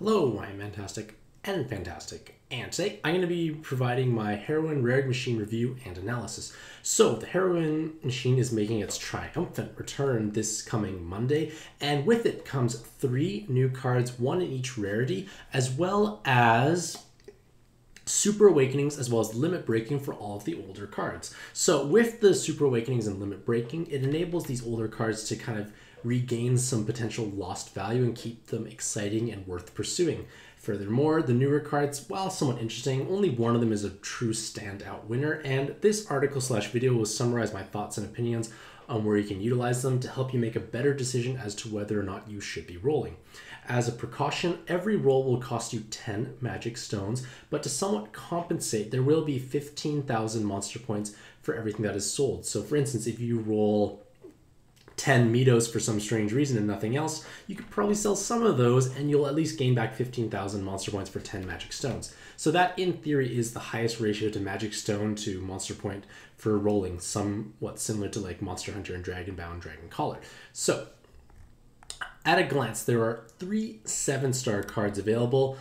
Hello, I'm Mantastic and Fantastic, and today I'm going to be providing my Heroine Rare Machine review and analysis. So, the Heroine Machine is making its triumphant return this coming Monday, and with it comes 3 new cards, 1 in each rarity, as well as Super Awakenings, as well as Limit Breaking for all of the older cards. So with the Super Awakenings and Limit Breaking, it enables these older cards to kind of regain some potential lost value and keep them exciting and worth pursuing. Furthermore, the newer cards, while somewhat interesting, only one of them is a true standout winner, and this article/video will summarize my thoughts and opinions on where you can utilize them to help you make a better decision as to whether or not you should be rolling. As a precaution, every roll will cost you 10 magic stones, but to somewhat compensate, there will be 15,000 monster points for everything that is sold. So for instance, if you roll 10 Mitos for some strange reason and nothing else, you could probably sell some of those and you'll at least gain back 15,000 monster points for 10 magic stones. So that in theory is the highest ratio to magic stone to monster point for rolling, somewhat similar to like Monster Hunter and Dragonbound Dragon Caller. So at a glance, there are 3 7-star cards available.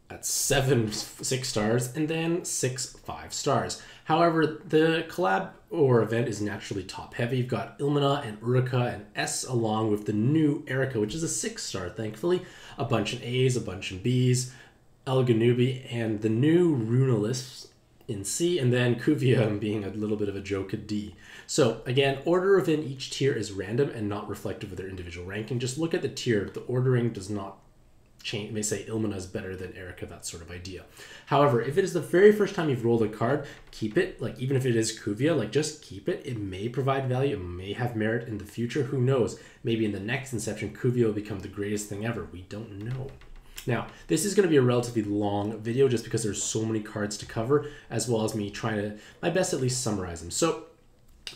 That's 7 6 stars and then 6 5 stars. However, the collab or event is naturally top heavy. You've got Ilmina and Erika and S along with the new Erika, which is a 6-star, thankfully. A bunch in A's, a bunch in B's, Elganubi, and the new Runalis in C, and then Kuvia being a little bit of a joke at D. So again, order within each tier is random and not reflective of their individual ranking. Just look at the tier. The ordering does not change. It may say Ilmina is better than Erika, that sort of idea. However, if it is the very first time you've rolled a card, keep it. Like even if it is Kuvia, like just keep it. It may provide value. It may have merit in the future. Who knows? Maybe in the next Inception, Kuvia will become the greatest thing ever. We don't know. Now, this is going to be a relatively long video just because there's so many cards to cover, as well as me trying to my best at least summarize them. So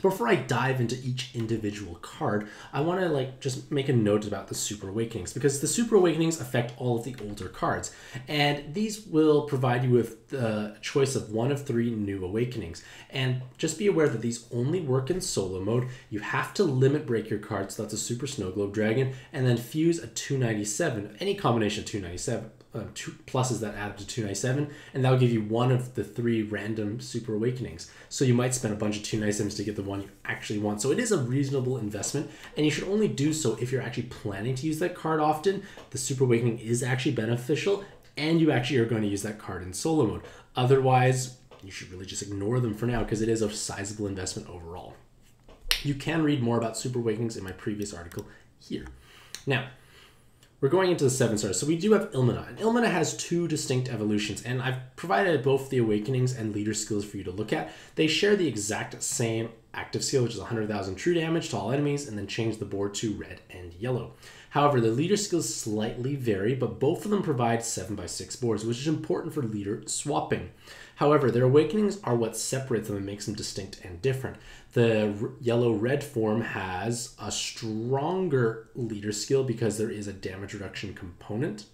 before I dive into each individual card, I want to just make a note about the Super Awakenings, because the Super Awakenings affect all of the older cards, and these will provide you with the choice of 1 of 3 new Awakenings. And just be aware that these only work in solo mode. You have to limit break your cards, so that's a Super Snow Globe Dragon, and then fuse a 297, any combination of 297. 2 pluses that add up to 297, and that'll give you 1 of the 3 random Super Awakenings. So you might spend a bunch of 297s to get the one you actually want. So it is a reasonable investment, and you should only do so if you're actually planning to use that card often. The Super Awakening is actually beneficial, and you actually are going to use that card in solo mode. Otherwise, you should really just ignore them for now, because it is a sizable investment overall. You can read more about Super Awakenings in my previous article here. Now, we're going into the 7 stars. So we do have Ilmina, and Ilmina has 2 distinct evolutions, and I've provided both the Awakenings and leader skills for you to look at. They share the exact same active skill, which is 100,000 true damage to all enemies, and then change the board to red and yellow. However, the leader skills slightly vary, but both of them provide 7x6 boards, which is important for leader swapping. However, their Awakenings are what separates them and makes them distinct and different. The yellow-red form has a stronger leader skill because there is a damage reduction component,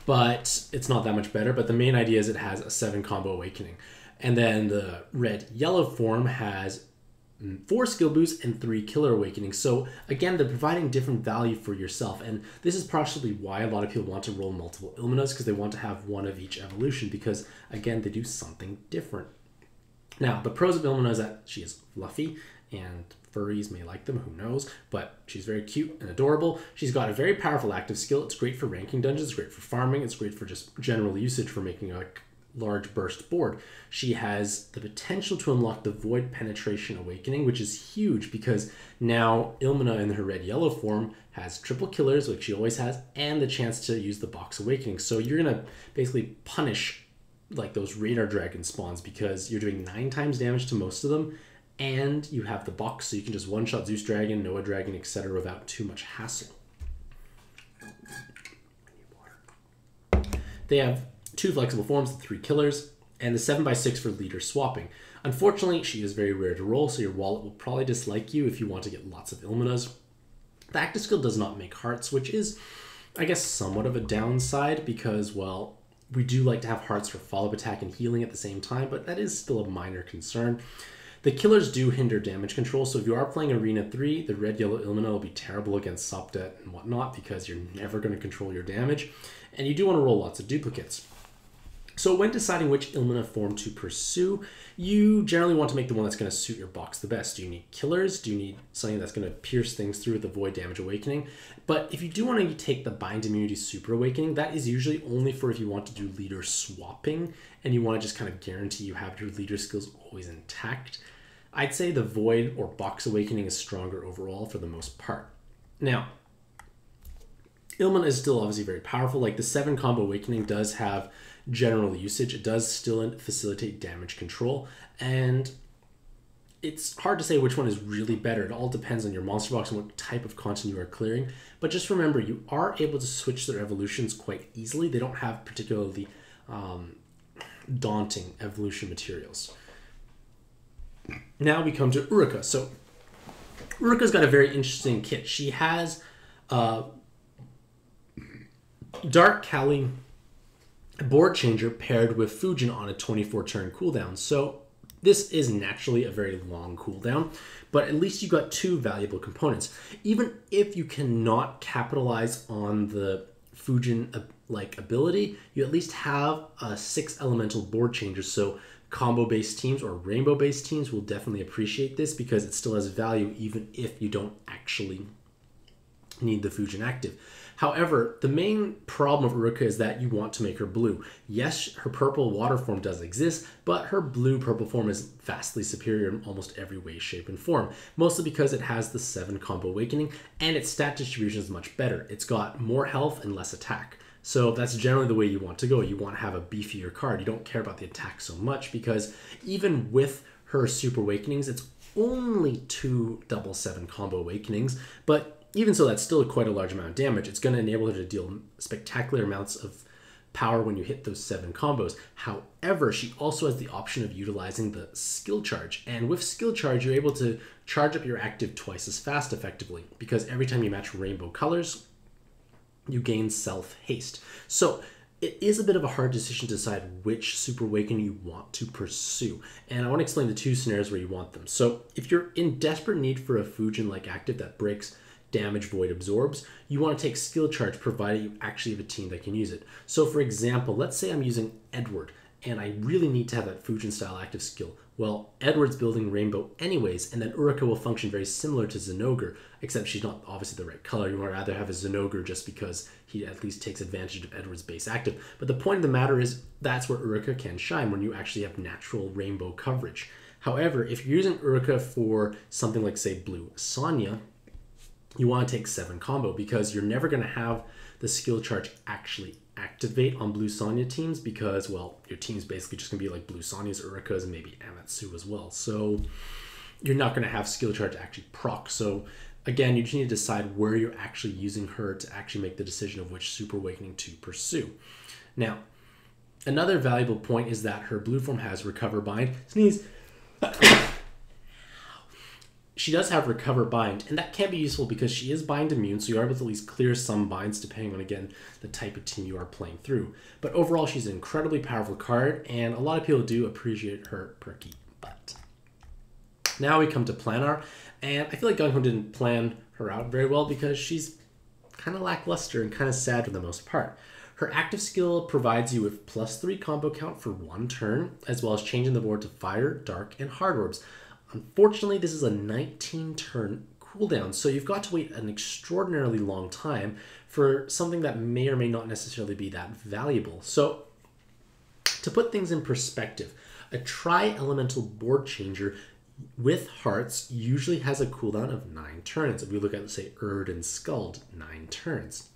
but it's not that much better. But the main idea is it has a 7 combo Awakening. And then the red-yellow form has 4 skill boosts and 3 killer Awakenings. So again, they're providing different value for yourself, and this is possibly why a lot of people want to roll multiple Ilminas, because they want to have 1 of each evolution, because again, they do something different. Now, the pros of Ilmina is that she is fluffy, and furries may like them, who knows, but she's very cute and adorable. She's got a very powerful active skill. It's great for ranking dungeons, it's great for farming, it's great for just general usage for making a large burst board. She has the potential to unlock the Void Penetration Awakening, which is huge because now Ilmina in her red-yellow form has triple killers, which she always has, and the chance to use the Box Awakening. So you're going to basically punish like those radar dragon spawns because you're doing 9 times damage to most of them, and you have the box, so you can just one-shot Zeus Dragon, Noah Dragon, etc. without too much hassle. They have 2 flexible forms, the 3 killers, and the 7x6 for leader swapping. Unfortunately, she is very rare to roll, so your wallet will probably dislike you if you want to get lots of Ilminas. The active skill does not make hearts, which is, I guess, somewhat of a downside because, well, we do like to have hearts for follow-up attack and healing at the same time, but that is still a minor concern. The killers do hinder damage control, so if you are playing Arena 3, the red-yellow Ilmina will be terrible against Subdet and whatnot because you're never going to control your damage, and you do want to roll lots of duplicates. So when deciding which Ilmina form to pursue, you generally want to make the one that's going to suit your box the best. Do you need killers? Do you need something that's going to pierce things through with the Void Damage Awakening? But if you do want to take the Bind Immunity Super Awakening, that is usually only for if you want to do leader swapping and you want to just kind of guarantee you have your leader skills always intact. I'd say the Void or Box Awakening is stronger overall for the most part. Now, Ilmina is still obviously very powerful. Like the 7 combo Awakening does have general usage. It does still facilitate damage control, and it's hard to say which one is really better. It all depends on your monster box and what type of content you are clearing. But just remember, you are able to switch their evolutions quite easily. They don't have particularly daunting evolution materials. Now we come to Erika. So Erika's got a very interesting kit. She has Dark Kali Board Changer paired with Fujin on a 24 turn cooldown. So this is naturally a very long cooldown, but at least you got 2 valuable components. Even if you cannot capitalize on the Fujin like ability, you at least have a 6 elemental board changer. So combo based teams or rainbow based teams will definitely appreciate this because it still has value even if you don't actually need the Fujin active. However, the main problem of Erika is that you want to make her blue. Yes, her purple water form does exist, but her blue-purple form is vastly superior in almost every way, shape, and form, mostly because it has the 7 combo awakening, and its stat distribution is much better. It's got more health and less attack. So that's generally the way you want to go. You want to have a beefier card. You don't care about the attack so much because even with her super awakenings, it's only 2 double 7 combo awakenings, but even so, that's still quite a large amount of damage. It's going to enable her to deal spectacular amounts of power when you hit those 7 combos. However, she also has the option of utilizing the skill charge. And with skill charge, you're able to charge up your active twice as fast effectively because every time you match rainbow colors, you gain self-haste. So it is a bit of a hard decision to decide which super awakening you want to pursue. And I want to explain the 2 scenarios where you want them. So if you're in desperate need for a Fujin-like active that breaks damage, void, absorbs, you want to take skill charge provided you actually have a team that can use it. So for example, let's say I'm using Edward and I really need to have that Fujin style active skill. Well, Edward's building rainbow anyways, and then Erika will function very similar to Zinogre, except she's not obviously the right color. You want to rather have a Zinogre just because he at least takes advantage of Edward's base active. But the point of the matter is that's where Erika can shine, when you actually have natural rainbow coverage. However, if you're using Erika for something like, say, Blue Sonya, you want to take 7 combo because you're never going to have the skill charge actually activate on Blue Sonya teams because, well, your team's basically just going to be like Blue Sonya's, Erika's, and maybe Amatsu as well. So you're not going to have skill charge actually proc. So again, you just need to decide where you're actually using her to actually make the decision of which super awakening to pursue. Now, another valuable point is that her blue form has Recover Bind. Sneeze. She does have Recover Bind, and that can be useful because she is bind immune, so you're able to at least clear some binds depending on, again, the type of team you are playing through. But overall, she's an incredibly powerful card, and a lot of people do appreciate her perky butt. Now we come to Planar, and I feel like Gung Ho didn't plan her out very well because she's kind of lackluster and kind of sad for the most part. Her active skill provides you with +3 combo count for 1 turn, as well as changing the board to Fire, Dark, and Hard Orbs. Unfortunately, this is a 19-turn cooldown, so you've got to wait an extraordinarily long time for something that may or may not necessarily be that valuable. So, to put things in perspective, a Tri-Elemental Board Changer with Hearts usually has a cooldown of 9 turns. If we look at, let's say, Erd and Skald, 9 turns.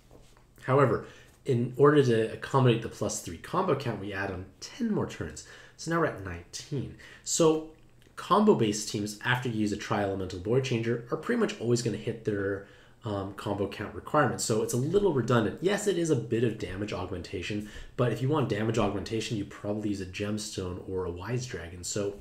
However, in order to accommodate the +3 combo count, we add on 10 more turns. So now we're at 19. So combo-based teams, after you use a Tri-Elemental Board Changer, are pretty much always going to hit their combo count requirements. So it's a little redundant. Yes, it is a bit of damage augmentation, but if you want damage augmentation, you probably use a Gemstone or a Wise Dragon. So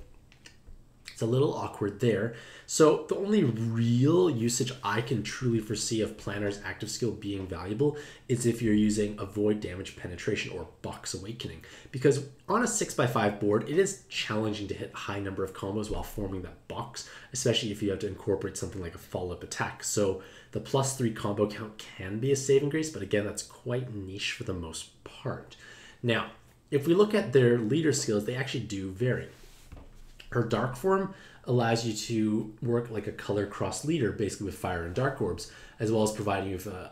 It's a little awkward there. So the only real usage I can truly foresee of Planar's active skill being valuable is if you're using Avoid Damage Penetration or Box Awakening. Because on a 6x5 board, it is challenging to hit a high number of combos while forming that box, especially if you have to incorporate something like a follow-up attack. So the +3 combo count can be a saving grace, but again, that's quite niche for the most part. Now, if we look at their leader skills, they actually do vary. Her dark form allows you to work like a color cross leader, basically with fire and dark orbs, as well as providing you with a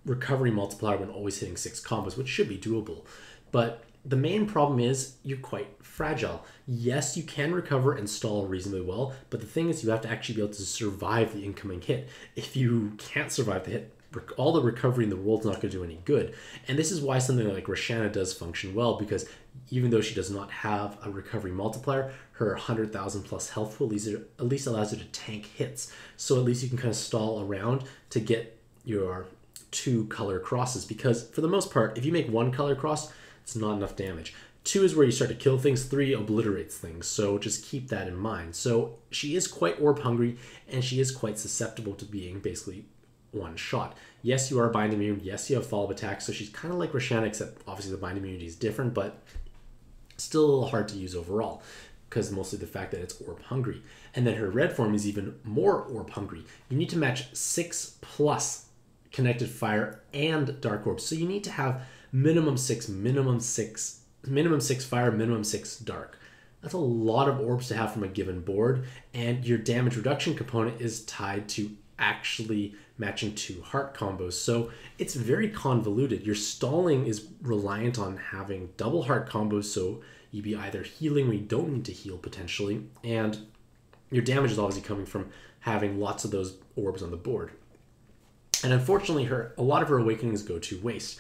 recovery multiplier when always hitting 6 combos, which should be doable. But the main problem is you're quite fragile. Yes, you can recover and stall reasonably well, but the thing is you have to actually be able to survive the incoming hit. If you can't survive the hit, all the recovery in the world is not going to do any good. And this is why something like Roshana does function well, because even though she does not have a recovery multiplier, her 100,000 plus health pool at least allows her to tank hits. So at least you can kind of stall around to get your 2 color crosses, because for the most part, if you make 1 color cross, it's not enough damage. 2 is where you start to kill things, 3 obliterates things, so just keep that in mind. So she is quite orb hungry, and she is quite susceptible to being basically one shot. Yes, you are bind immune. Yes, you have follow-up attack, so she's kind of like Roshana, except obviously the bind immunity is different, but still a little hard to use overall, because mostly the fact that it's orb hungry. And then her red form is even more orb hungry. You need to match 6+ connected fire and dark orbs, so you need to have minimum 6 fire, minimum 6 dark. That's a lot of orbs to have from a given board, and your damage reduction component is tied to actually matching 2 heart combos. So it's very convoluted. Your stalling is reliant on having double heart combos, so you'd be either healing when you don't need to heal potentially, and your damage is obviously coming from having lots of those orbs on the board. And unfortunately, a lot of her awakenings go to waste.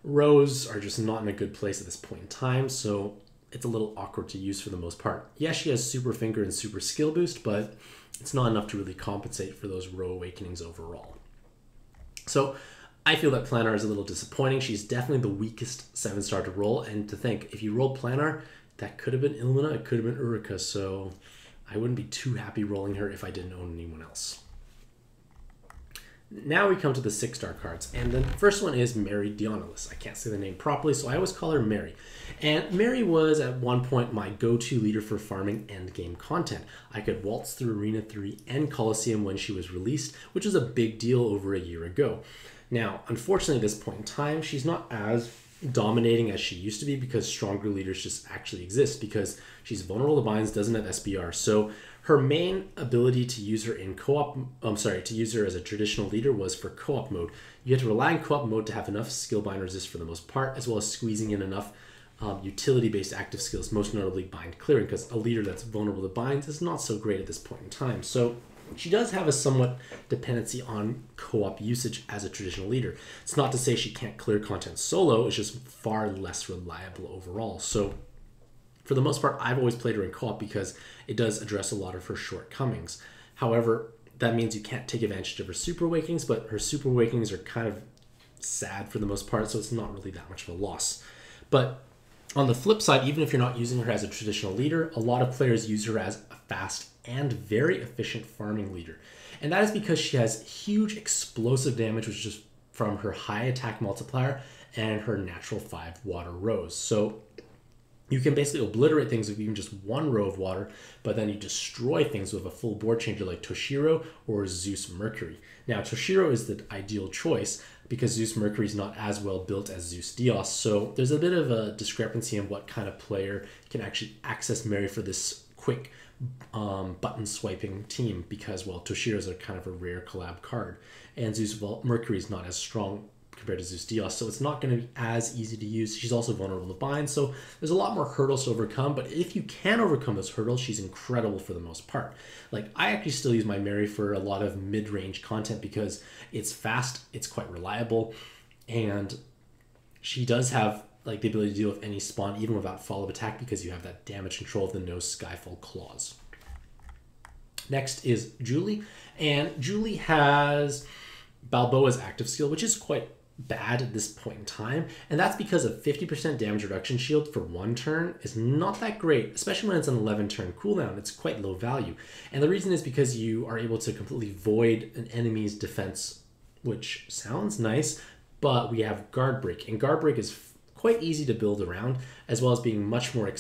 Rows are just not in a good place at this point in time, so it's a little awkward to use for the most part. Yes, she has super finger and super skill boost, but it's not enough to really compensate for those row awakenings overall. So I feel that Planar is a little disappointing. She's definitely the weakest 7-star to roll, and to think, if you rolled Planar, that could have been Ilmina, it could have been Erika, so I wouldn't be too happy rolling her if I didn't own anyone else. Now we come to the 6-star cards, and the first one is Merida. I can't say the name properly, so I always call her Mary. And Mary was at one point my go-to leader for farming endgame content. I could waltz through Arena 3 and Coliseum when she was released, which was a big deal over a year ago. Now, unfortunately at this point in time, she's not as dominating as she used to be, because stronger leaders just actually exist, because she's vulnerable to binds, doesn't have SBR. So her main ability to use her in co-op, to use her as a traditional leader was for co-op mode. You have to rely on co-op mode to have enough skill bind resist for the most part, as well as squeezing in enough utility-based active skills, most notably bind clearing, because a leader that's vulnerable to binds is not so great at this point in time. So she does have a somewhat dependency on co-op usage as a traditional leader. It's not to say she can't clear content solo, it's just far less reliable overall. So for the most part, I've always played her in co-op because it does address a lot of her shortcomings. However, that means you can't take advantage of her super awakenings, but her super awakenings are kind of sad for the most part, so it's not really that much of a loss. But on the flip side, even if you're not using her as a traditional leader, a lot of players use her as a fast and very efficient farming leader. And that is because she has huge explosive damage, which is just from her high attack multiplier and her natural 5 water rows. So you can basically obliterate things with even just 1 row of water, but then you destroy things with a full board changer like Toshiro or Zeus Mercury. Now, Toshiro is the ideal choice because Zeus Mercury is not as well built as Zeus Dios, so there's a bit of a discrepancy in what kind of player can actually access Mary for this quick button swiping team, because, well, Toshiro's are kind of a rare collab card, and Zeus Mercury is not as strong compared to Zeus Dios, so it's not going to be as easy to use. She's also vulnerable to bind, so there's a lot more hurdles to overcome, but if you can overcome those hurdles, she's incredible for the most part. Like, I actually still use my Mary for a lot of mid-range content because it's fast, it's quite reliable, and she does have like the ability to deal with any spawn even without follow-up attack, because you have that damage control of the no Skyfall claws. Next is Julie, and Julie has Balboa's active skill, which is quite bad at this point in time, and that's because a 50% damage reduction shield for one turn is not that great, especially when it's an 11 turn cooldown. It's quite low value, and the reason is because you are able to completely void an enemy's defense, which sounds nice, but we have guard break, and guard break is quite easy to build around, as well as being much more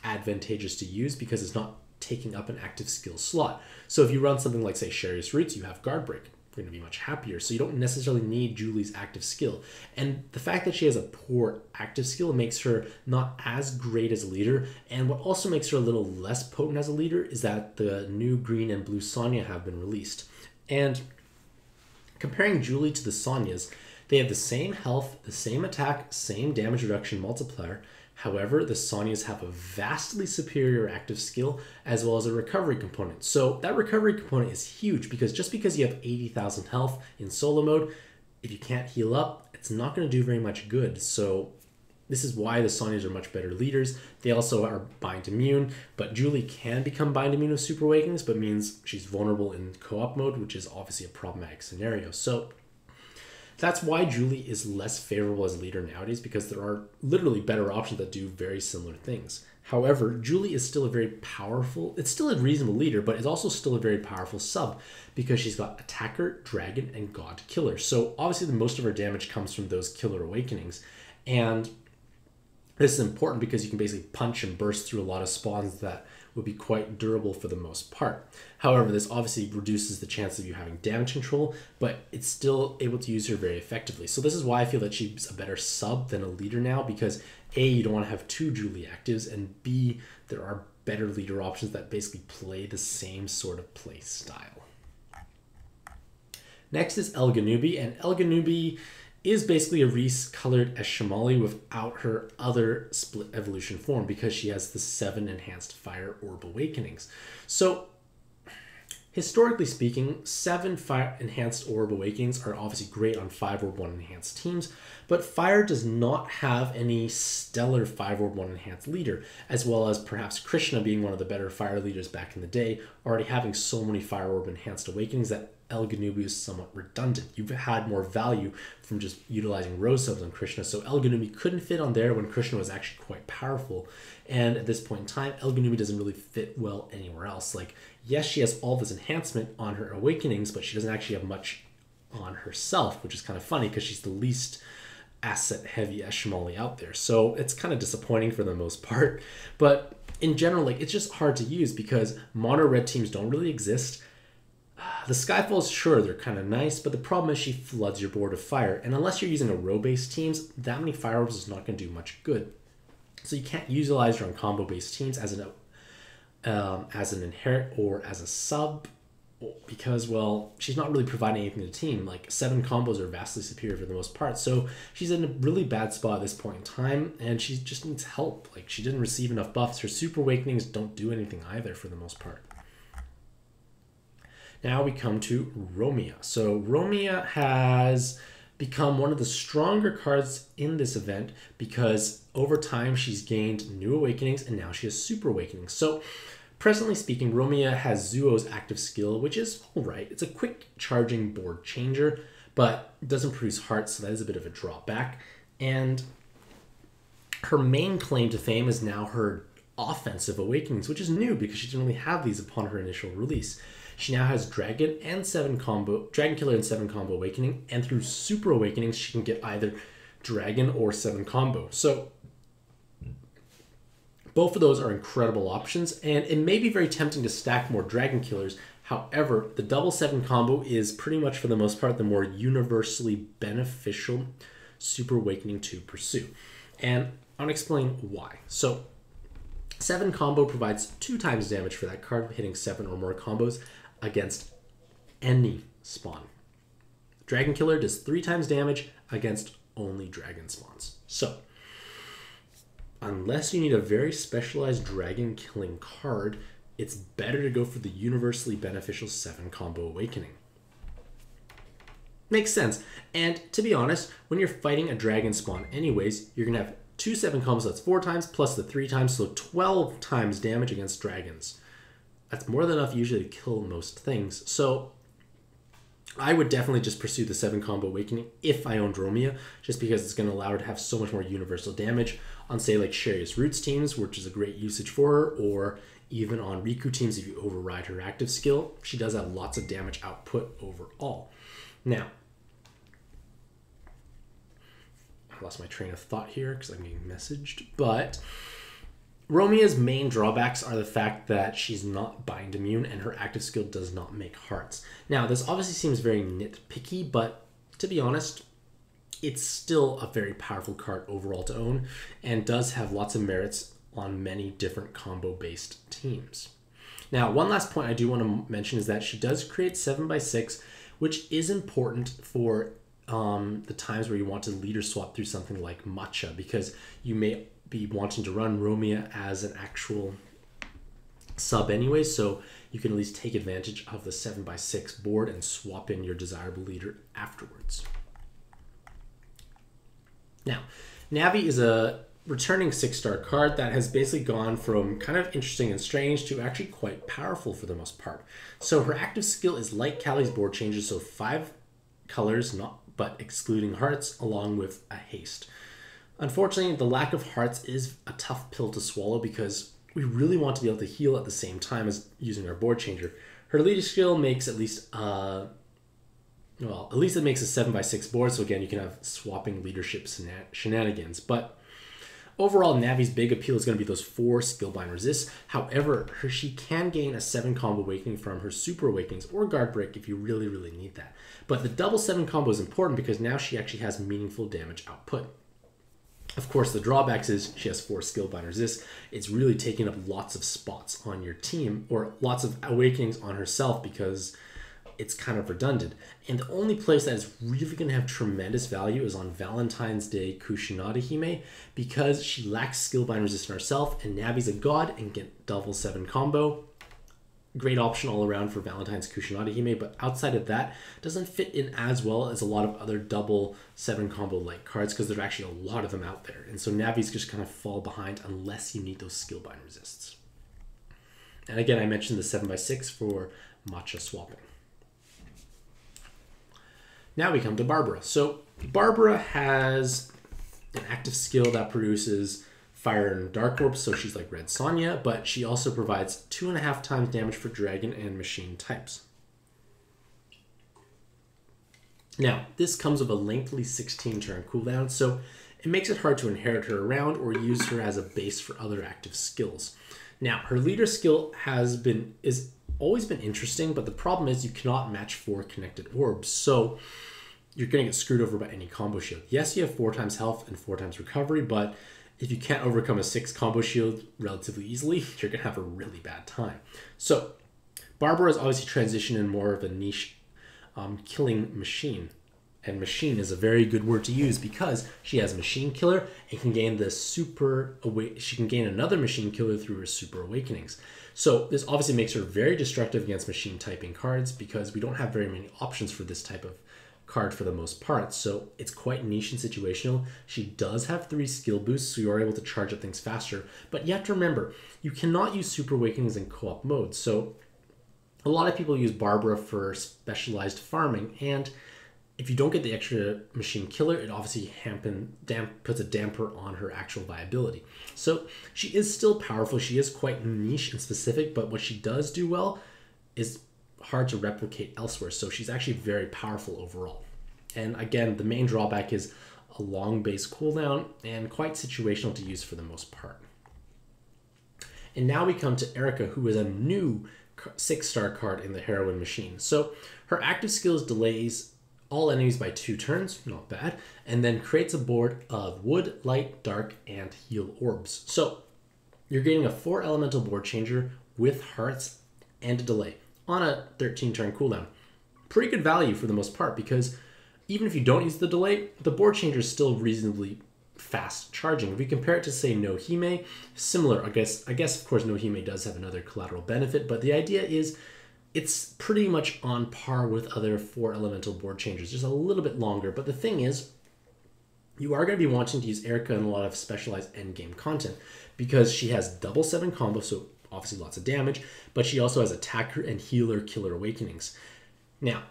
advantageous to use because it's not taking up an active skill slot. So if you run something like, say, Sherry's Roots, you have guard break. You're going to be much happier. So you don't necessarily need Julie's active skill. And the fact that she has a poor active skill makes her not as great as a leader. And what also makes her a little less potent as a leader is that the new green and blue Sonya have been released. And comparing Julie to the Sonyas, they have the same health, the same attack, same damage reduction multiplier. However, the Sonyas have a vastly superior active skill as well as a recovery component. So that recovery component is huge because just because you have 80,000 health in solo mode, if you can't heal up, it's not going to do very much good. So this is why the Sonyas are much better leaders. They also are bind immune, but Julie can become bind immune with Super Awakenings, but means she's vulnerable in co-op mode, which is obviously a problematic scenario. So that's why Julie is less favorable as a leader nowadays, because there are literally better options that do very similar things. However, Julie is still a very powerful, it's still a reasonable leader, but it's also still a very powerful sub because she's got Attacker, Dragon, and God Killer. So obviously most of her damage comes from those Killer Awakenings. And this is important because you can basically punch and burst through a lot of spawns that would be quite durable for the most part. However, this obviously reduces the chance of you having damage control, but it's still able to use her very effectively. So this is why I feel that she's a better sub than a leader now, because A, you don't want to have two Julie actives, and B, there are better leader options that basically play the same sort of play style. Next is El Ganubi, and El Ganubi is basically a recolored as Shamali without her other split evolution form because she has the 7 enhanced Fire Orb Awakenings. So historically speaking, 7 Fire enhanced Orb Awakenings are obviously great on 5 Orb 1 enhanced teams, but Fire does not have any stellar 5 Orb 1 enhanced leader, as well as perhaps Krishna being one of the better Fire leaders back in the day, already having so many Fire Orb enhanced Awakenings that El Ganubi is somewhat redundant. You've had more value from just utilizing rose subs on Krishna, so El Ganubi couldn't fit on there when Krishna was actually quite powerful. And at this point in time, El Ganubi doesn't really fit well anywhere else. Like, yes, she has all this enhancement on her Awakenings, but she doesn't actually have much on herself, which is kind of funny because she's the least asset heavy Eshmali out there. So it's kind of disappointing for the most part. But in general, like, it's just hard to use because mono red teams don't really exist. The Skyfalls, sure, they're kind of nice, but the problem is she floods your board with fire. And unless you're using a row-based teams, that many fire orbs is not going to do much good. So you can't utilize her on combo-based teams as an inherit or as a sub because, well, she's not really providing anything to the team. Like, 7 combos are vastly superior for the most part. So she's in a really bad spot at this point in time, and she just needs help. Like, she didn't receive enough buffs. Her Super Awakenings don't do anything either for the most part. Now we come to Romeo. So Romeo has become one of the stronger cards in this event because over time she's gained new Awakenings and now she has Super Awakenings. So presently speaking, Romeo has Zuo's active skill, which is alright. It's a quick charging board changer, but it doesn't produce hearts, so that is a bit of a drawback. And her main claim to fame is now her offensive Awakenings, which is new because she didn't really have these upon her initial release. She now has Dragon Killer and 7 combo Awakening, and through Super Awakenings, she can get either Dragon or 7 combo. So both of those are incredible options, and it may be very tempting to stack more Dragon Killers. However, the double 7 combo is pretty much for the most part the more universally beneficial Super Awakening to pursue. And I'll explain why. So 7 combo provides 2 times damage for that card, hitting 7 or more combos against any spawn. Dragon Killer does 3 times damage against only dragon spawns. So, unless you need a very specialized dragon killing card, it's better to go for the universally beneficial 7 combo Awakening. Makes sense. And to be honest, when you're fighting a dragon spawn anyways, you're going to have 2 7 combos, so that's 4 times, plus the 3 times, so 12 times damage against dragons. That's more than enough usually to kill most things. So I would definitely just pursue the 7 combo awakening if I owned Romeo, just because it's going to allow her to have so much more universal damage on, say, like Sharia's Roots teams, which is a great usage for her, or even on Riku teams if you override her active skill. She does have lots of damage output overall. Now, I lost my train of thought here because I'm being messaged, but Romeo's main drawbacks are the fact that she's not bind immune and her active skill does not make hearts. Now, this obviously seems very nitpicky, but to be honest, it's still a very powerful card overall to own and does have lots of merits on many different combo-based teams. Now, one last point I do want to mention is that she does create 7x6, which is important for the times where you want to leader swap through something like Matcha, because you may be wanting to run Romeo as an actual sub anyway, so you can at least take advantage of the 7x6 board and swap in your desirable leader afterwards. Now, Navi is a returning 6-star card that has basically gone from kind of interesting and strange to actually quite powerful for the most part. So her active skill is like Callie's board changes, so 5 colors, but excluding hearts, along with a haste. Unfortunately, the lack of hearts is a tough pill to swallow because we really want to be able to heal at the same time as using our board changer. Her leader skill makes at least it makes a 7x6 board, so again, you can have swapping leadership shenanigans. But overall, Navi's big appeal is going to be those 4 skill-bind resists. However, she can gain a 7 combo awakening from her super awakenings or guard break if you really, really need that. But the double 7 combo is important because now she actually has meaningful damage output. Of course, the drawbacks is she has 4 skill-bind resists. It's really taking up lots of spots on your team, or lots of awakenings on herself, because it's kind of redundant. And the only place that is really going to have tremendous value is on Valentine's Day Kusanagi Hime, because she lacks skill bind resistance herself, and Navi's a god and get double 7 combo. Great option all around for Valentine's Kusanagi Hime, but outside of that, doesn't fit in as well as a lot of other double 7 combo like cards, because there are actually a lot of them out there. And so Navi's just kind of fall behind unless you need those skill bind resists. And again, I mentioned the 7x6 for matcha swapping. Now we come to Barbara. So Barbara has an active skill that produces fire and dark orbs, so she's like Red Sonja, but she also provides 2.5 times damage for dragon and machine types. Now, this comes with a lengthy 16-turn cooldown, so it makes it hard to inherit her around or use her as a base for other active skills. Now, her leader skill is always been interesting, but the problem is you cannot match 4 connected orbs, so you're going to get screwed over by any combo shield. Yes, you have 4 times health and 4 times recovery, but if you can't overcome a 6 combo shield relatively easily, you're going to have a really bad time. So Barbara is obviously transitioned in more of a niche killing machine. And machine is a very good word to use because she has machine killer and can gain she can gain another machine killer through her super awakenings. So this obviously makes her very destructive against machine typing cards because we don't have very many options for this type of card for the most part. So it's quite niche and situational. She does have 3 skill boosts, so you are able to charge up things faster. But you have to remember, you cannot use super awakenings in co-op mode. So a lot of people use Barbara for specialized farming, and if you don't get the extra machine killer, it obviously puts a damper on her actual viability. So she is still powerful. She is quite niche and specific, but what she does do well is hard to replicate elsewhere. So she's actually very powerful overall. And again, the main drawback is a long base cooldown and quite situational to use for the most part. And now we come to Erika, who is a new 6-star card in the Heroine machine. So her active skills delays all enemies by 2 turns, not bad, and then creates a board of wood, light, dark, and heal orbs. So you're getting a 4 elemental board changer with hearts and a delay on a 13-turn cooldown. Pretty good value for the most part, because even if you don't use the delay, the board changer is still reasonably fast charging. If we compare it to, say, No Hime, similar. I guess of course No Hime does have another collateral benefit, but the idea is it's pretty much on par with other 4 elemental board changers, just a little bit longer. But the thing is, you are going to be wanting to use Erika in a lot of specialized endgame content because she has double 7 combo, so obviously lots of damage, but she also has attacker and healer killer awakenings. Now,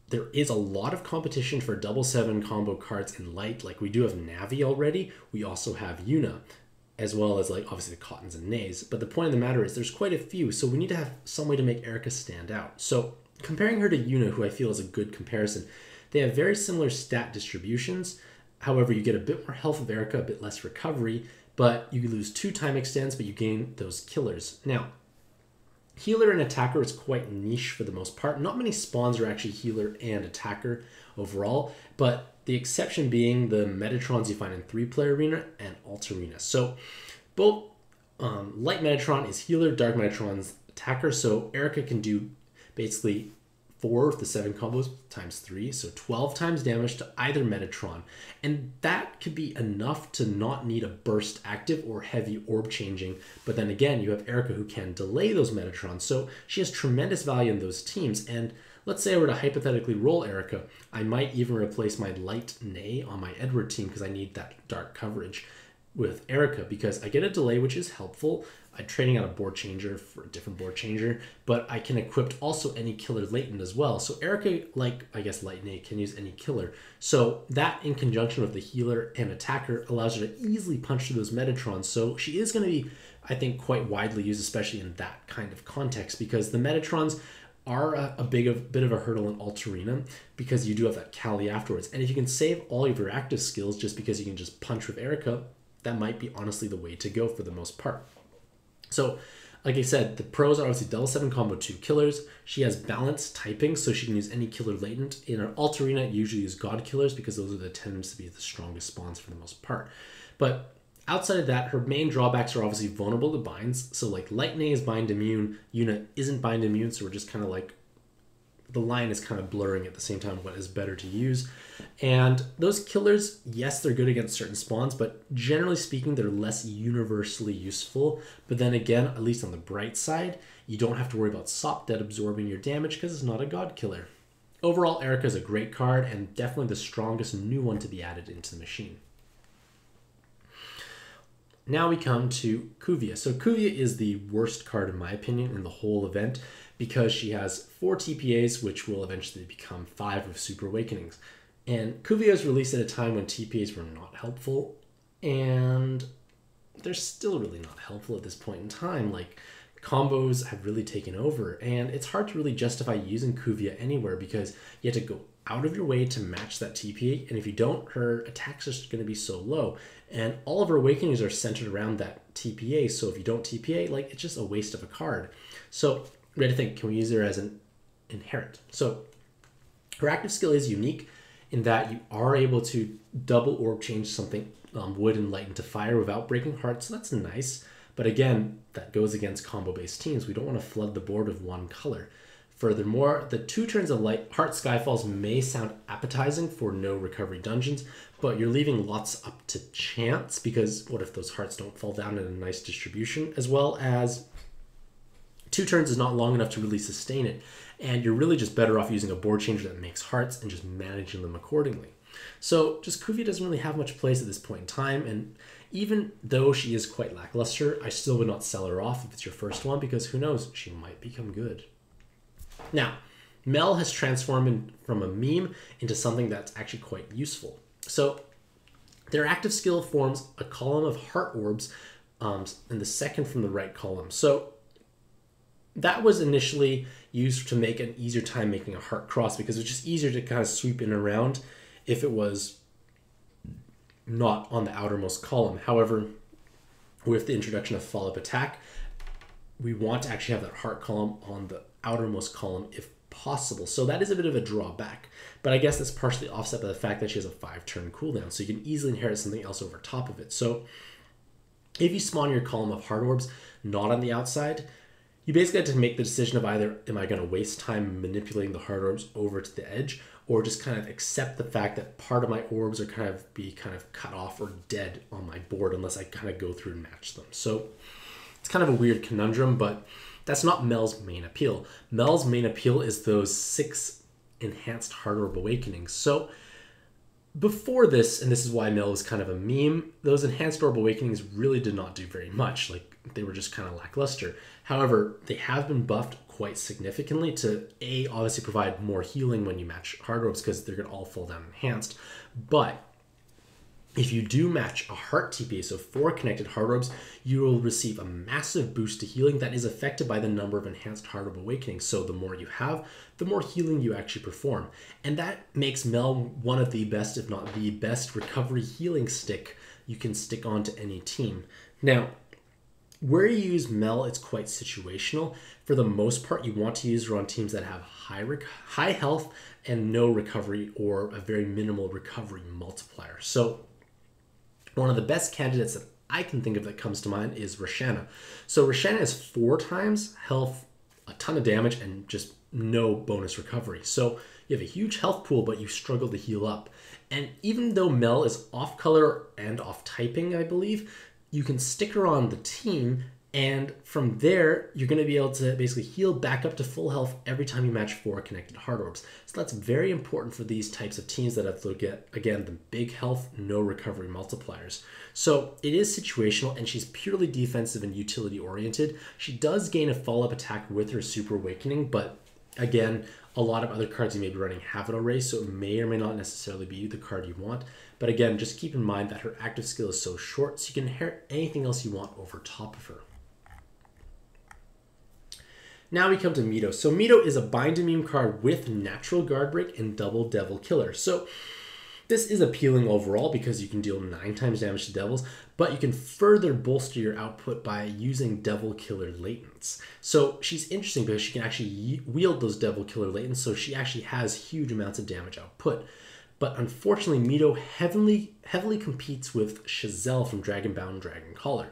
there is a lot of competition for double 7 combo cards in light. Like we do have Navi already. We also have Yuna, as well as like obviously the Cottons and Nays. But the point of the matter is there's quite a few, so we need to have some way to make Erika stand out. So comparing her to Yuna, who I feel is a good comparison, they have very similar stat distributions. However, you get a bit more health of Erika, a bit less recovery, but you lose 2 time extends, but you gain those killers. Now, healer and attacker is quite niche for the most part. Not many spawns are actually healer and attacker overall, but the exception being the Metatrons you find in 3-player arena and alt arena. So both light Metatron is healer, dark Metatron's attacker. So Erika can do basically 4 of the 7 combos times 3, so 12 times damage to either Metatron. And that could be enough to not need a burst active or heavy orb changing. But then again, you have Erika who can delay those Metatrons. So she has tremendous value in those teams. And let's say I were to hypothetically roll Erika, I might even replace my light Nay on my Edward team because I need that dark coverage with Erika because I get a delay, which is helpful. I'm trading out a board changer for a different board changer, but I can equip also any killer latent as well. So Erika, like I guess Light Nay, can use any killer. So that in conjunction with the healer and attacker allows her to easily punch through those Metatrons. So she is going to be, I think, quite widely used, especially in that kind of context, because the Metatrons are a bit of a hurdle in alt arena because you do have that Kali afterwards. And if you can save all of your active skills just because you can just punch with Erika, that might be honestly the way to go for the most part. So, like I said, the pros are obviously double 7 combo 2 killers. She has balanced typing, so she can use any killer latent. In our alt arena, usually use god killers because those are the tends to be the strongest spawns for the most part. But outside of that, her main drawbacks are obviously vulnerable to binds. So like Light Nay is bind immune, Yuna isn't bind immune, so we're just kind of like, the line is kind of blurring at the same time what is better to use. And those killers, yes, they're good against certain spawns, but generally speaking, they're less universally useful. But then again, at least on the bright side, you don't have to worry about Sop Dead absorbing your damage because it's not a god killer. Overall, Erika is a great card and definitely the strongest new one to be added into the machine. Now we come to Kuvia. So Kuvia is the worst card in my opinion in the whole event because she has 4 TPAs, which will eventually become 5 with Super Awakenings. And Kuvia was released at a time when TPAs were not helpful, and they're still really not helpful at this point in time. Like, combos have really taken over, and it's hard to really justify using Kuvia anywhere because you have to go out of your way to match that TPA, and if you don't, her attacks are going to be so low. And all of her Awakenings are centered around that TPA, so if you don't TPA, like, it's just a waste of a card. So we had to think, can we use her as an inherent? So her active skill is unique in that you are able to double orb change something wood and light into fire without breaking hearts, so that's nice. But again, that goes against combo-based teams. We don't want to flood the board with one color. Furthermore, the 2 turns of light heart skyfalls may sound appetizing for no recovery dungeons, but you're leaving lots up to chance because what if those hearts don't fall down in a nice distribution, as well as 2 turns is not long enough to really sustain it, and you're really just better off using a board changer that makes hearts and just managing them accordingly. So just Kuvia doesn't really have much place at this point in time, and even though she is quite lackluster, I still would not sell her off if it's your first one because who knows, she might become good. Now, Mel has transformed from a meme into something that's actually quite useful. So their active skill forms a column of heart orbs in the second from the right column. So that was initially used to make an easier time making a heart cross because it was just easier to kind of sweep in and around if it was not on the outermost column. However, with the introduction of follow-up attack, we want to actually have that heart column on the outermost column if possible. So that is a bit of a drawback, but I guess that's partially offset by the fact that she has a 5-turn cooldown, so you can easily inherit something else over top of it. So if you spawn your column of heart orbs not on the outside, you basically have to make the decision of either am I going to waste time manipulating the heart orbs over to the edge or just kind of accept the fact that part of my orbs are kind of cut off or dead on my board unless I kind of go through and match them. So it's kind of a weird conundrum, but that's not Mel's main appeal. Mel's main appeal is those 6 enhanced heart orb awakenings. So before this, and this is why Mel was kind of a meme, those enhanced orb awakenings really did not do very much. Like, they were just kind of lackluster. However, they have been buffed quite significantly to obviously provide more healing when you match hard orbs because they're going to all fall down enhanced. But if you do match a heart TPA, so 4 connected heart orbs, you will receive a massive boost to healing that is affected by the number of enhanced heart orb awakenings. So the more you have, the more healing you actually perform. And that makes Mel one of the best, if not the best, recovery healing stick you can stick onto any team. Now, where you use Mel, it's quite situational. For the most part, you want to use her on teams that have high health and no recovery or a very minimal recovery multiplier. So one of the best candidates that I can think of that comes to mind is Roshana. So Roshana has 4 times health, a ton of damage, and just no bonus recovery. So you have a huge health pool, but you struggle to heal up. And even though Mel is off color and off typing, I believe, you can stick her on the team, and from there, you're going to be able to basically heal back up to full health every time you match 4 connected heart orbs. So that's very important for these types of teams that have to get, again, the big health, no recovery multipliers. So it is situational, and she's purely defensive and utility oriented. She does gain a follow-up attack with her Super Awakening, but again, a lot of other cards you may be running have it already, so it may or may not necessarily be the card you want. But again, just keep in mind that her active skill is so short, so you can inherit anything else you want over top of her. Now we come to Mito. So Mito is a bind immune card with natural guard break and double devil killer. So this is appealing overall because you can deal 9 times damage to devils, but you can further bolster your output by using devil killer latents. So she's interesting because she can actually wield those devil killer latents, so she actually has huge amounts of damage output. But unfortunately, Mito heavily competes with Chazelle from Dragonbound Dragon Caller.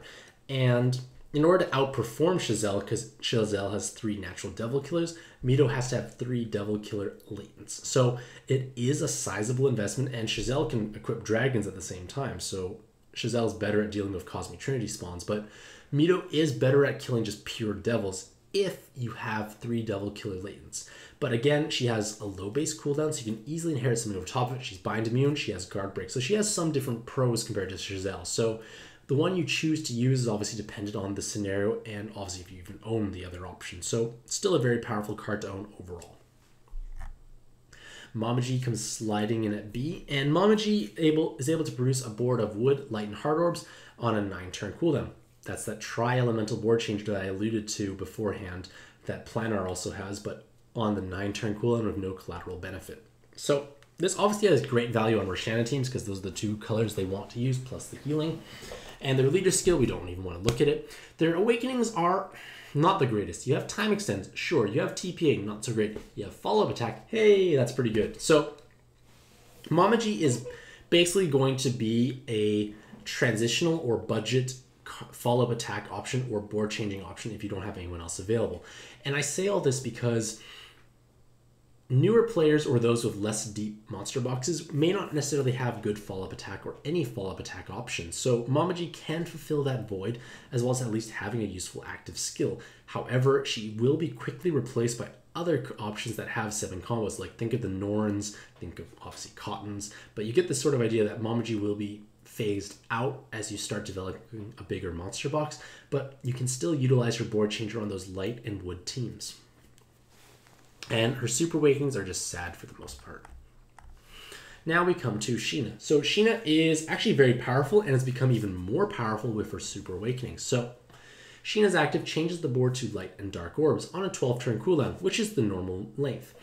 And in order to outperform Chazelle, because Chazelle has 3 natural devil killers, Mito has to have 3 devil killer latents. So it is a sizable investment, and Chazelle can equip dragons at the same time. So Chazelle is better at dealing with Cosmic Trinity spawns, but Mito is better at killing just pure devils if you have 3 devil killer latents. But again, she has a low base cooldown, so you can easily inherit something over top of it. She's bind immune, she has guard break, so she has some different pros compared to Chazelle. So the one you choose to use is obviously dependent on the scenario and obviously if you even own the other option. So still a very powerful card to own overall. Mamaji comes sliding in at B, and Mamaji is able to produce a board of wood, light, and hard orbs on a 9-turn cooldown. That's that tri-elemental board change that I alluded to beforehand that Planar also has, but on the 9-turn cooldown with no collateral benefit. So this obviously has great value on Roshana teams because those are the 2 colors they want to use, plus the healing. And their leader skill, we don't even want to look at it. Their awakenings are not the greatest. You have time extends, sure. You have TPA, not so great. You have follow-up attack, hey, that's pretty good. So Mamaji is basically going to be a transitional or budget follow-up attack option or board changing option if you don't have anyone else available. And I say all this because newer players or those with less deep monster boxes may not necessarily have good follow-up attack or any follow-up attack options. So Mamaji can fulfill that void as well as at least having a useful active skill. However, she will be quickly replaced by other options that have 7 combos. Like think of the Norns, think of obviously Cottons, but you get this sort of idea that Mamaji will be phased out as you start developing a bigger monster box, but you can still utilize her board changer on those light and wood teams. And her Super Awakenings are just sad for the most part. Now we come to Sheena. So Sheena is actually very powerful and has become even more powerful with her Super Awakenings. So Sheena's active changes the board to light and dark orbs on a 12-turn cooldown, which is the normal length.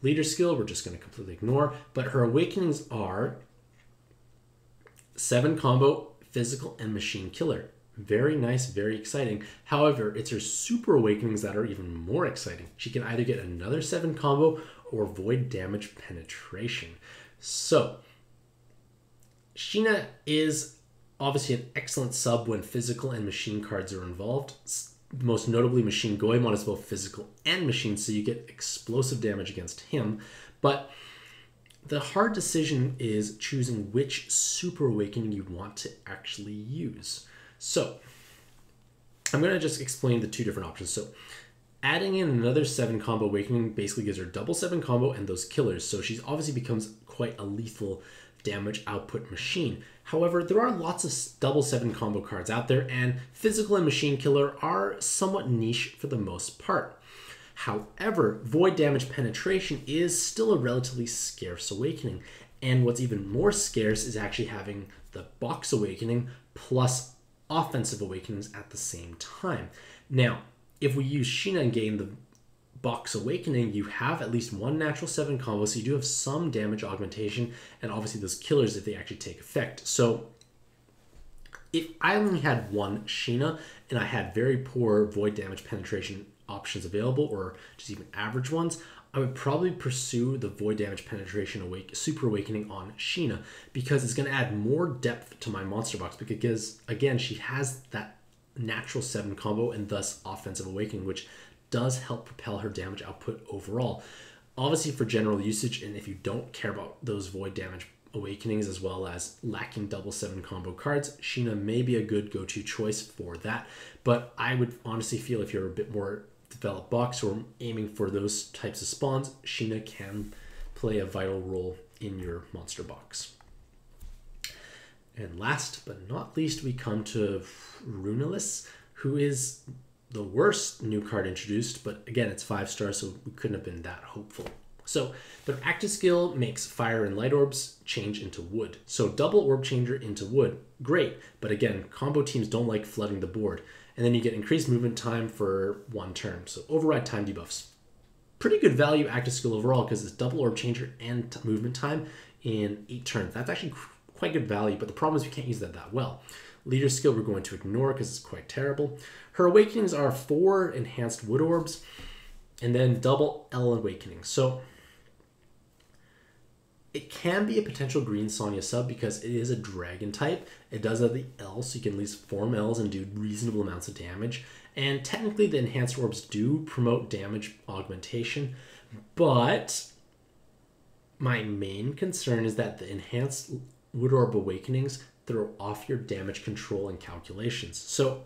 Leader skill, we're just going to completely ignore, but her awakenings are 7 combo, physical, and machine killer. Very nice, very exciting. However, it's her Super Awakenings that are even more exciting. She can either get another 7 combo or void damage penetration. So, Sheena is obviously an excellent sub when physical and machine cards are involved. Most notably, Machine Goemon is both physical and machine, so you get explosive damage against him. But the hard decision is choosing which Super Awakening you want to actually use. So, I'm going to just explain the 2 different options. So, adding in another 7 combo awakening basically gives her double 7 combo and those killers. So, she obviously becomes quite a lethal damage output machine. However, there are lots of double 7 combo cards out there, and physical and machine killer are somewhat niche for the most part. However, Void Damage Penetration is still a relatively scarce awakening. And what's even more scarce is actually having the Box Awakening plus offensive awakenings at the same time. Now, if we use Sheena and gain the Box Awakening, you have at least one natural 7 combo, so you do have some damage augmentation, and obviously those killers if they actually take effect. So if I only had one Sheena and I had very poor Void Damage Penetration options available, or just even average ones, I would probably pursue the Void Damage Penetration Super Awakening on Sheena, because it's going to add more depth to my monster box, because again, she has that natural 7 combo and thus offensive awakening, which does help propel her damage output overall. Obviously for general usage, and if you don't care about those Void Damage Awakenings as well as lacking double 7 combo cards, Sheena may be a good go-to choice for that. But I would honestly feel if you're a bit more developed box or aiming for those types of spawns, Sheena can play a vital role in your monster box. And last but not least, we come to Runeless, who is the worst new card introduced, but again, it's 5 stars, so we couldn't have been that hopeful. So their active skill makes fire and light orbs change into wood. So double orb changer into wood, great. But again, combo teams don't like flooding the board. And then you get increased movement time for 1 turn. So override time debuffs. Pretty good value active skill overall, because it's double orb changer and movement time in 8 turns. That's actually quite good value, but the problem is we can't use that well. Leader skill we're going to ignore because it's quite terrible. Her awakenings are 4 enhanced wood orbs and then double L awakening. So it can be a potential green Sonya sub because it is a dragon type. It does have the L, so you can at least form Ls and do reasonable amounts of damage. And technically the enhanced orbs do promote damage augmentation, but my main concern is that the enhanced wood orb awakenings throw off your damage control and calculations. So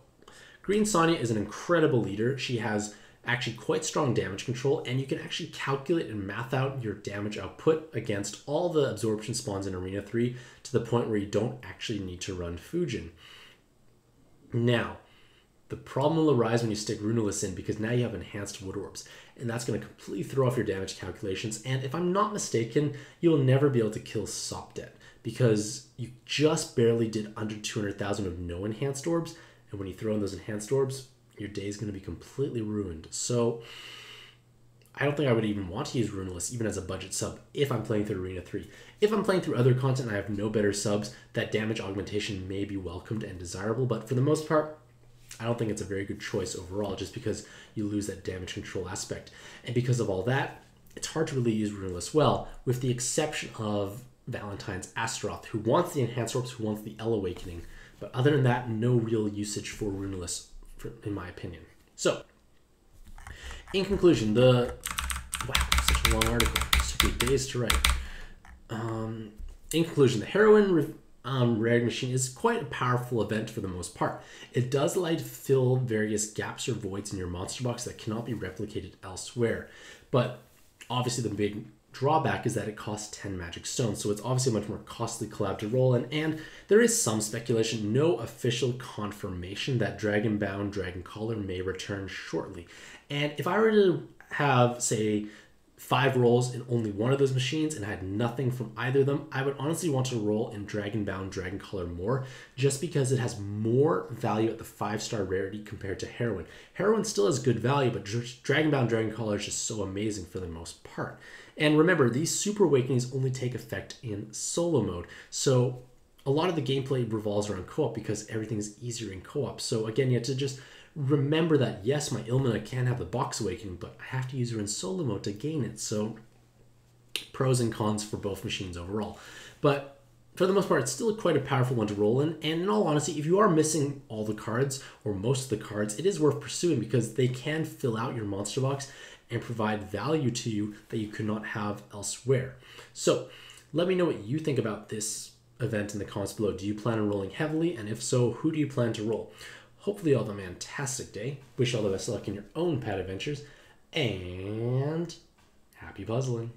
Green Sonya is an incredible leader. She has actually quite strong damage control, and you can actually calculate and math out your damage output against all the absorption spawns in Arena 3 to the point where you don't actually need to run Fujin. Now, the problem will arise when you stick Runeless in, because now you have enhanced wood orbs, and that's going to completely throw off your damage calculations. And if I'm not mistaken, you'll never be able to kill Sopdet, because you just barely did under 200,000 of no enhanced orbs, and when you throw in those enhanced orbs, your day is going to be completely ruined. So I don't think I would even want to use Runeless even as a budget sub if I'm playing through Arena 3. If I'm playing through other content and I have no better subs, that damage augmentation may be welcomed and desirable, but for the most part, I don't think it's a very good choice overall, just because you lose that damage control aspect. And because of all that, it's hard to really use Runeless well, with the exception of Valentine's Astaroth, who wants the enhanced orbs, who wants the L awakening. But other than that, no real usage for Runeless, in my opinion. So, in conclusion, wow, such a long article. It took me days to write. In conclusion, the Heroine REM machine is quite a powerful event for the most part. It does allow you to fill various gaps or voids in your monster box that cannot be replicated elsewhere. But obviously the big drawback is that it costs 10 magic stones, so it's obviously a much more costly collab to roll in, and there is some speculation, no official confirmation, that Dragon-bound Dragon Caller may return shortly. And if I were to have, say, 5 rolls in only one of those machines and had nothing from either of them, I would honestly want to roll in Dragon-bound Dragon Caller more, just because it has more value at the 5-star rarity compared to Heroine. Heroine still has good value, but Dragon-bound Dragon Caller is just so amazing for the most part. And remember, these Super Awakenings only take effect in solo mode, so a lot of the gameplay revolves around co-op because everything is easier in co-op. So again, you have to just remember that, yes, my Ilmina can have the Box Awakening, but I have to use her in solo mode to gain it. So pros and cons for both machines overall. But for the most part, it's still quite a powerful one to roll in. And in all honesty, if you are missing all the cards or most of the cards, it is worth pursuing because they can fill out your monster box and provide value to you that you could not have elsewhere. So let me know what you think about this event in the comments below. Do you plan on rolling heavily? And if so, who do you plan to roll? Hopefully you all have a fantastic day. Wish you all the best of luck in your own pad adventures. And happy puzzling.